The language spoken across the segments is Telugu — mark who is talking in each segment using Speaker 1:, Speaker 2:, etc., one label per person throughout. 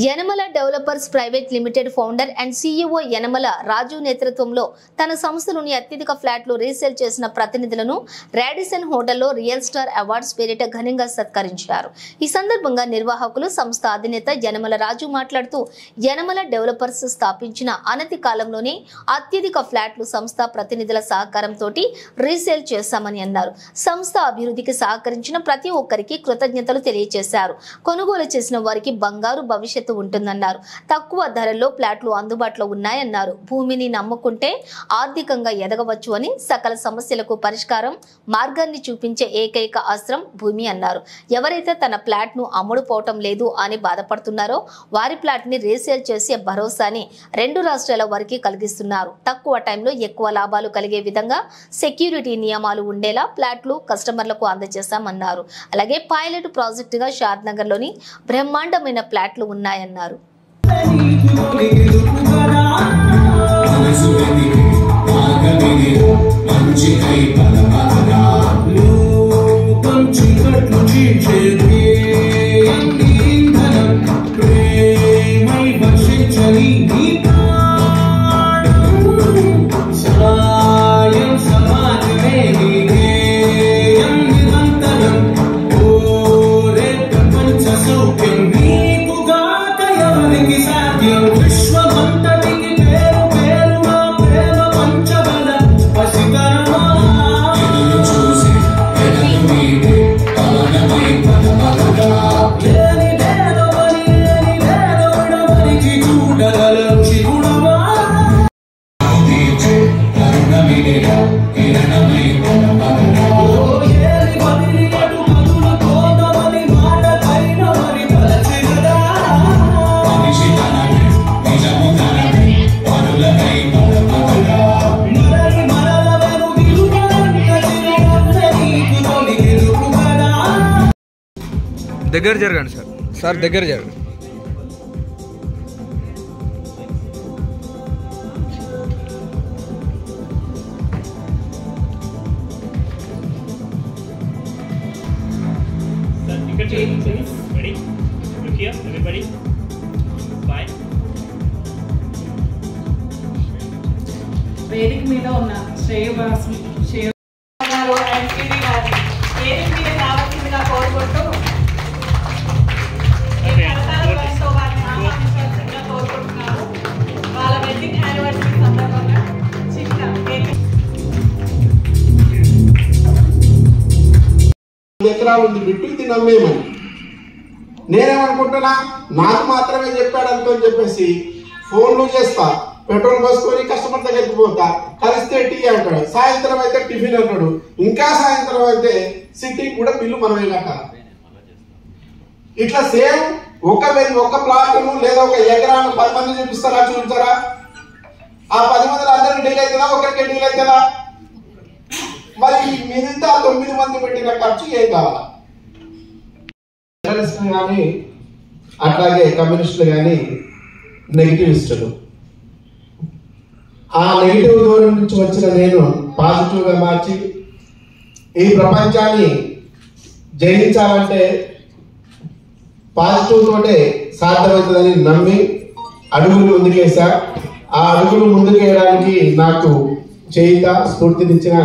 Speaker 1: Yanamala developers private limited founder and CEO Yanamala Raju నేతృత్వంలో తన సంస్థలోని అత్యధిక ఫ్లాట్లు రీసేల్ చేసిన ప్రతినిధులను రాడిసన్ హోటల్లో రియల్ స్టార్ అవార్డ్స్ పేరిట ఘనంగా సత్కరించారు. ఈ సందర్భంగా నిర్వాహకులు సంస్థ అధినేత యనమల రాజు మాట్లాడుతూ యనమల డెవలపర్స్ స్థాపించిన అనతి కాలంలోనే అత్యధిక ఫ్లాట్లు సంస్థ ప్రతినిధుల సహకారంతో రీసేల్ చేశామని అన్నారు. సంస్థ అభివృద్ధికి సహకరించిన ప్రతి ఒక్కరికి కృతజ్ఞతలు తెలియజేశారు. కొనుగోలు చేసిన వారికి బంగారు భవిష్యత్తు ఉంటుందన్నారు. తక్కువ ధరల్లో ఫ్లాట్లు అందుబాటులో ఉన్నాయన్నారు. భూమిని నమ్ముకుంటే ఆర్థికంగా ఎదగవచ్చు అని, సకల సమస్యలకు పరిష్కారం మార్గాన్ని చూపించే ఏకైక అస్త్రం భూమి అన్నారు. ఎవరైతే తన ఫ్లాట్ ను అమ్ముడుపోవటం లేదు అని బాధపడుతున్నారో వారి ఫ్లాట్ ని రీసేల్ చేసే భరోసాని 2 రాష్ట్రాల వారికి కలిగిస్తున్నారు. తక్కువ టైంలో ఎక్కువ లాభాలు కలిగే విధంగా సెక్యూరిటీ నియమాలు ఉండేలా ఫ్లాట్లు కస్టమర్లకు అందజేశామన్నారు. అలాగే పైలట్ ప్రాజెక్ట్ గా షాద్ నగర్ లోని బ్రహ్మాండమైన ఫ్లాట్లు ఉన్నాయన్నారు.
Speaker 2: దగ్గర జరగండి సార్ దగ్గర జరగండి.
Speaker 3: వేదిక మీద ఉన్న శ్రేయవాసి వేదిక మీద రావాల్సిందిగా కోరుకుంటూ కోరుకుంటున్నాము. వాళ్ళ వెడ్డింగ్ యానివర్సరీ సందర్భంగా చిన్న
Speaker 4: 2 ఎకరాలు ఉంది బిట్టు, ఇది నమ్మేమని. నేనేమనుకుంటున్నా, నాకు మాత్రమే చెప్పాడు అంతో చెప్పేసి ఫోన్లు చేస్తా, పెట్రోల్ పోసుకొని కస్టమర్ దగ్గరికి పోతా, కలిస్తే టీ అంటాడు, సాయంత్రం అయితే టిఫిన్ అంటాడు, ఇంకా సాయంత్రం అయితే సిట్టింగ్ కూడా బిల్లు మనమే కట్టాలి. ఇట్లా సేమ్ ఒక ప్లాట్ను లేదా ఒక ఎకరాన్ని 10 మంది చూపిస్తారా, చూపించారా? ఆ 10 మందిలో అందరికి డీల్ అవుతుందా, ఒకరికి డీల్ అవుతుందా? మరి మిగతా 9 మంది పెట్టిన ఖర్చు ఏం కావాలా? జర్నలిస్టులు కానీ అట్లాగే కమ్యూనిస్టులు కానీ నెగిటివిస్టులు. ఆ నెగిటివ్ దూరం నుంచి వచ్చిన నేను పాజిటివ్ గా మార్చి ఈ ప్రపంచాన్ని జయించాలంటే పాజిటివ్ తోటే సాధ్యమవుతుందని నమ్మి అడుగులు ముందుకేసా. ఆ అడుగులు ముందుకేయడానికి నాకు చేయిత స్ఫూర్తినిచ్చిన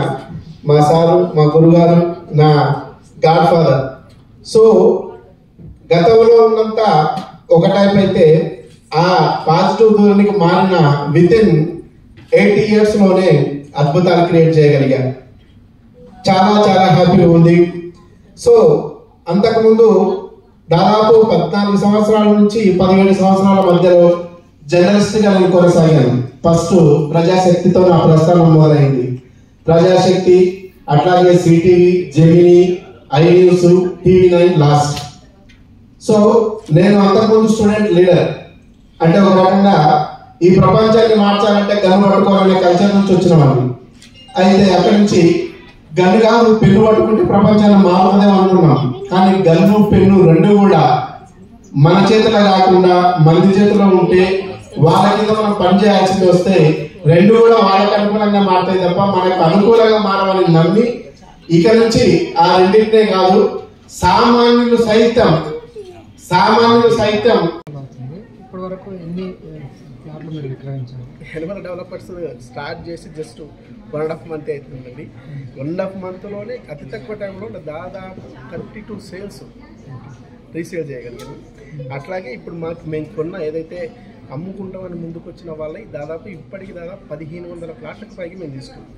Speaker 4: మా సారు, మా గురుగారు, నా గాడ్ ఫాదర్. సో గతంలో ఉన్నంత ఒక టైప్ అయితే ఆ పాజిటివ్ దూరానికి మారిన వితిన్ 80 years లోనే అద్భుతాలు క్రియేట్ చేయగలిగాను. చాలా చాలా హ్యాపీగా ఉంది. సో అంతకుముందు దాదాపు 14 సంవత్సరాల నుంచి 17 సంవత్సరాల మధ్యలో జర్నలిస్ట్గా నేను కొనసాగాను. ఫస్ట్ ప్రజాశక్తితో నా ప్రస్థానం మొదలైంది. ప్రజాశక్తి, అట్లాగే CTV, Gemini, I news, TV9 last. So నేను అంతకుముందు స్టూడెంట్ లీడర్, అంటే ఒక రకంగా ఈ ప్రపంచాన్ని మార్చాలంటే గన్ను పట్టుకోవాలనే కల్చర్ నుంచి వచ్చిన వాళ్ళు. అయితే అక్కడి నుంచి గన్ను కాదు, పెన్ను పట్టుకుంటే ప్రపంచాన్ని మారుతుందేమో అనుకున్నాం. కానీ గన్ను, పెన్ను రెండు కూడా మన చేతిలో కాకుండా మంది చేతిలో ఉంటే వాళ్ళ కింద మనం పనిచేయాల్సింది వస్తే రెండు కూడా వాళ్ళకి అనుకూలంగా మారుతాయి తప్ప మనకు అనుకూలంగా మారవాలని నమ్మి ఇక నుంచి ఆ రెండింటినే కాదు, సామాన్యులు సైతం
Speaker 5: ఇప్పటి వరకు ఎన్ని ప్లాట్లు మీరు విక్రయించారు?
Speaker 4: యనమల డెవలపర్స్ స్టార్ట్ చేసి జస్ట్ 1.5 month అవుతుందండి. 1.5 monthలోనే అతి తక్కువ టైంలో దాదాపు 32 సేల్స్ రీసేల్ చేయగలిగాను. అట్లాగే ఇప్పుడు మేము కొన్న ఏదైతే అమ్ముకుంటామని ముందుకు వచ్చిన వాళ్ళకి దాదాపు ఇప్పటికి దాదాపు 1500 ప్లాట్లకు పైకి మేము తీసుకున్నాం.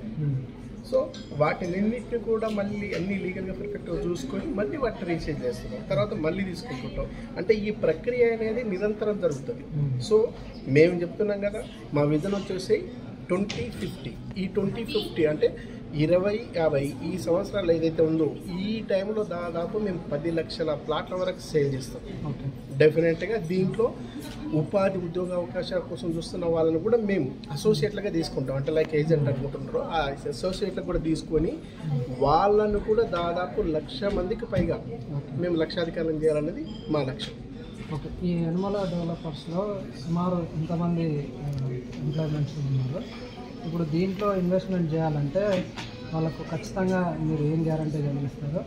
Speaker 4: సో వాటినన్నిటిని కూడా మళ్ళీ అన్ని లీగల్గా పర్ఫెక్ట్గా చూసుకొని మళ్ళీ వాటిని రీసేల్ చేస్తున్నాం, తర్వాత మళ్ళీ తీసుకుంటుంటాం. అంటే ఈ ప్రక్రియ అనేది నిరంతరం జరుగుతుంది. సో మేము చెప్తున్నాం కదా, మా విజన్ వచ్చేసి 2050. ఈ 2050 అంటే 2050 ఈ సంవత్సరాలు ఏదైతే ఉందో ఈ టైంలో దాదాపు మేము 10 లక్షల ప్లాట్ల వరకు సేల్ చేస్తాం. డెఫినెట్గా దీంట్లో ఉపాధి ఉద్యోగ అవకాశాల కోసం చూస్తున్న వాళ్ళని కూడా మేము అసోసియేట్లుగా తీసుకుంటాం. అంటే లైక్ ఏజెంట్ అనుకుంటున్నారో ఆ అసోసియేట్లకు కూడా తీసుకొని వాళ్ళను కూడా దాదాపు 1,00,000 మందికి పైగా మేము లక్షాధికారం చేయాలనేది మా లక్ష్యం.
Speaker 5: ఓకే, ఈ యనమల డెవలపర్స్లో సుమారు ఎంతమంది ఎంప్లాయ్మెంట్స్ ఉన్నారు? ఇప్పుడు దీంట్లో ఇన్వెస్ట్మెంట్ చేయాలంటే వాళ్ళకు ఖచ్చితంగా మీరు ఏం గ్యారంటీ కలిగిస్తారు?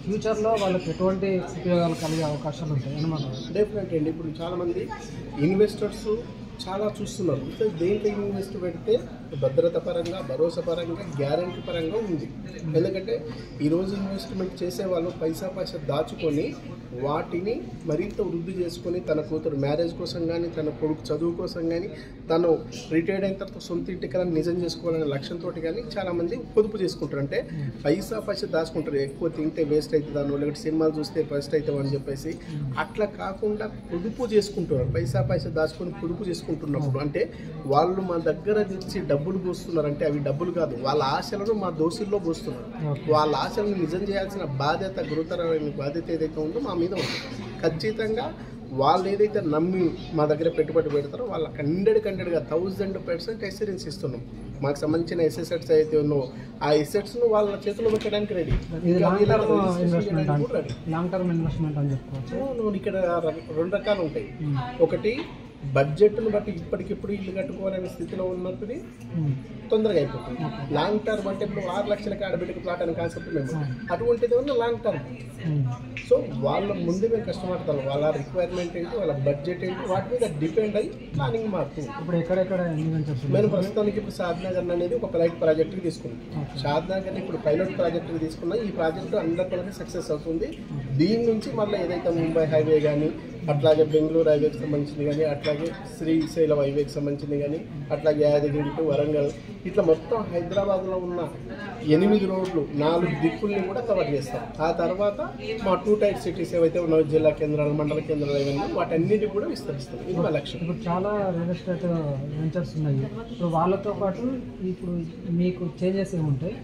Speaker 5: ఫ్యూచర్లో వాళ్ళకి ఎటువంటి ఉపయోగాలు కలిగే అవకాశాలు ఉంటాయి యనమల?
Speaker 4: డెఫినెట్ అండి. ఇప్పుడు చాలామంది ఇన్వెస్టర్స్ చాలా చూస్తున్నారు. దేంట్లో ఇన్వెస్ట్ పెడితే భద్రత పరంగా, భరోసా పరంగా, గ్యారంటీ పరంగా ఉంది. ఎందుకంటే ఈరోజు ఇన్వెస్ట్మెంట్ చేసే వాళ్ళు పైసా దాచుకొని వాటిని మరింత వృద్ధి చేసుకొని తన కూతురు మ్యారేజ్ కోసం కానీ, తన కొడుకు చదువు కోసం కానీ, తను రిటైర్డ్ అయిన తర్వాత సొంత ఇంటికలను నిజం చేసుకోవాలనే లక్ష్యంతో కానీ చాలామంది పొదుపు చేసుకుంటారు. అంటే పైసా దాచుకుంటారు. ఎక్కువ తింటే వేస్ట్ అవుతుందాను, లేకపోతే సినిమాలు చూస్తే వేస్ట్ అవుతామని చెప్పేసి అట్లా కాకుండా పొదుపు చేసుకుంటున్నారు. పైసా దాచుకొని పొదుపు చేసుకుంటున్నప్పుడు అంటే వాళ్ళు మా దగ్గర నుంచి డబ్బులు పోస్తున్నారు. అంటే అవి డబ్బులు కాదు, వాళ్ళ ఆశలను మా దోషుల్లో పోస్తున్నారు. వాళ్ళ ఆశలను నిజం చేయాల్సిన బాధ్యత, గురుతరమైన బాధ్యత ఏదైతే ఉందో మా మీద ఉంది. ఖచ్చితంగా వాళ్ళు ఏదైతే నమ్మి మా దగ్గర పెట్టుబడి పెడతారో వాళ్ళకి 100% 1000% ఎస్యూరెన్స్ ఇస్తున్నాం. మాకు సంబంధించిన ఎసెట్స్ అయితే ఉన్నాయో ఆ ఎసెట్స్ను వాళ్ళ చేతిలో పెట్టడానికి రెడీ.
Speaker 5: లాంగ్ టర్మ్ ఇన్వెస్ట్మెంట్ అని చెప్పుకోవచ్చు.
Speaker 4: ఇక్కడ 2 రకాలు ఉంటాయి. ఒకటి బడ్జెట్ను బట్టి ఇప్పటికిప్పుడు ఇల్లు కట్టుకోవాలనే స్థితిలో ఉన్నప్పుడు తొందరగా అయిపోతుంది. లాంగ్ టర్మ్ అంటే ఇప్పుడు 6 లక్షలకి ఆడబిడ్డకి ప్లాట్ అనే కాన్సెప్ట్ మేము అటువంటిది ఉన్న లాంగ్ టర్మ్. సో వాళ్ళ ముందే మేము కష్టపడతాం. వాళ్ళ రిక్వైర్మెంట్ ఏంటి, వాళ్ళ బడ్జెట్ ఏంటి, వాటి మీద డిపెండ్ అయ్యి ప్లానింగ్ మారుతుంది.
Speaker 5: ఇప్పుడు ఎక్కడెక్కడ
Speaker 4: మేము ప్రస్తుతానికి ఇప్పుడు షాద్నగర్ అనేది ఒక పైలట్ ప్రాజెక్ట్కి తీసుకున్నాం. షాద్నగర్ని ఇప్పుడు పైలట్ ప్రాజెక్ట్కి తీసుకున్నాం. ఈ ప్రాజెక్టు 100% సక్సెస్ అవుతుంది. దీని నుంచి మళ్ళీ ఏదైతే ముంబై హైవే కానీ, అట్లాగే బెంగళూరు హైవేకి సంబంధించింది కానీ, అట్లాగే శ్రీశైలం హైవేకి సంబంధించింది కానీ, అట్లాగే యాదగిరి టు వరంగల్, ఇట్లా మొత్తం హైదరాబాద్లో ఉన్న 8 రోడ్లు 4 దిక్కుల్ని కూడా కవర్ చేస్తాం. ఆ తర్వాత మా 2 టైర్ సిటీస్ ఏవైతే ఉన్నాయో జిల్లా కేంద్రాలు, మండల కేంద్రాలు ఏవైనా వాటన్నిటి కూడా విస్తరిస్తాం. ఇది మా లక్ష్యం.
Speaker 5: ఇప్పుడు చాలా రియల్ ఎస్టేట్ వెంచర్స్ ఉన్నాయి. ఇప్పుడు వాళ్ళతో పాటు ఇప్పుడు మీకు చేంజెస్ ఏముంటాయి?